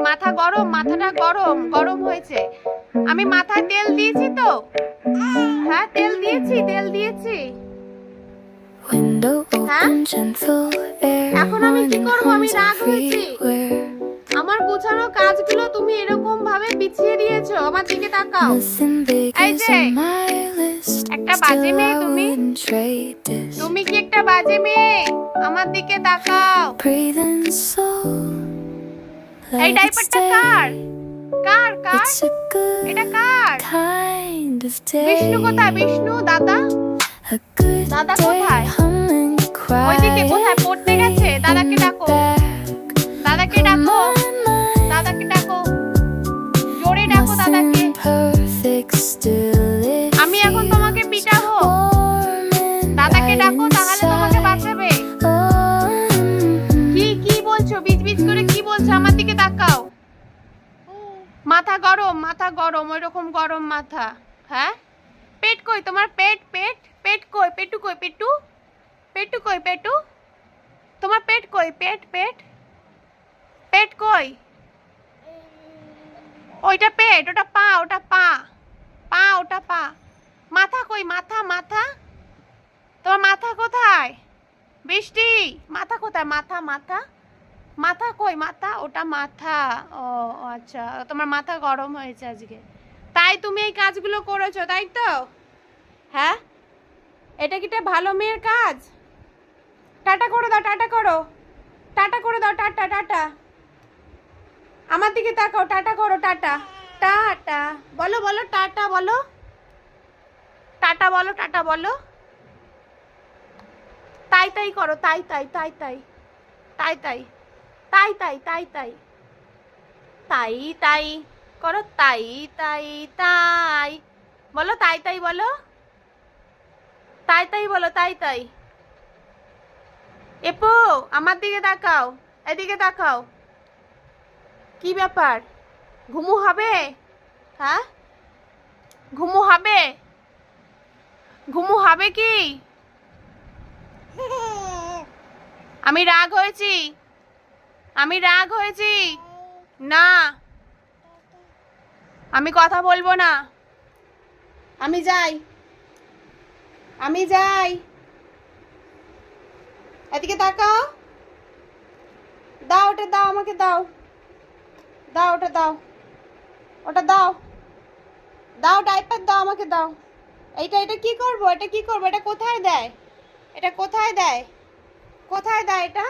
মাথা গরম, মাথাটা গরম গরম হয়েছে। আমি মাথায় তেল দিয়েছি তো, হ্যাঁ তেল দিয়েছি, তেল দিয়েছি। হ্যাঁ এখন আমি কি করব? আমি রাগ হয়েছি। আমার গোছানো কাজগুলো তুমি এরকম ভাবে বিছিয়ে দিয়েছো। আমার দিকে তাকাও। এই যে একটা বাজে মেয়ে তুমি, তুমি কি একটা বাজে মেয়ে? আমার দিকে তাকাও। এই ডাইপারটা কার? কার কার এটা কার? বিষ্ণু কোথায়? বিষ্ণু দাদা, দাদা কোথায়? ওইদিকে কোথায় পড়তে গেছে? দাদাকে ডাকো, দাদাকে ডাকো, দাদাকে ডাকো, জোরে ডাকো দাদাকে। আমি এখন তোমাকে পিটাবো। দাদাকে ডাকো, তাহলে তোমাকে বাঁচাবে। কি কি বলছো? বিজবিজ করে কি বলছো? আমার দিকে তাকাও। মাথা গরম, মাথা গরম, ওইরকম গরম মাথা। হ্যাঁ পেট কই তোমার? পেট পেট পেট কই? পেটু কই? পেটু পেটু কই? পেটু তোমার পেট কই? পেট পেট পেট কই? ওইটা পেট, ওটা পা, ওটা পা, পা ওটা পা। মাথা কই? মাথা, মাথা তোমার মাথা কোথায়? বৃষ্টি মাথা কোথায়? মাথা, মাথা মাথা কই? মাথা ওটা মাথা। ও আচ্ছা, তোমার মাথা গরম হয়েছে আজকে, তাই তুমি এই কাজগুলো করেছো, তাই তো? হ্যাঁ এটা কি ভালো মেয়ের কাজ? টাটা করে দাও, টাটা করো, টাটা করে দাও, টাটা টাটা। আমার দিকে তাকাও, টাটা করো, টাটা টাটা বলো, বলো টাটা বলো, টাটা বলো, টাটা বলো। তাই তাই করো, তাই তাই তাই তাই তাই তাই তাই তাই তাই তাই তাই তাই করো, তাই তাই তাই বলো, তাই তাই বলো, তাই তাই বলো, তাই তাই। এপো আমার দিকে তাকাও, এদিকে তাকাও। কি ব্যাপার? ঘুমু হবে? হ্যাঁ ঘুমু হবে? ঘুমু হবে কি? আমি রাগ হয়েছি, আমি রাগ হয়েছি। না আমি কথা বলবো না, আমি যাই, আমি যাই। এদিকে তাকাও, দাও ওটা, দাও আমাকে, দাও দাও ওটা, দাও ওটা, দাও দাও, ডাইপার দাও আমাকে, দাও। এইটা এটা কি করবো? এটা কি করবো? এটা কোথায় দেয়? এটা কোথায় দেয়? কোথায় দেয় এটা?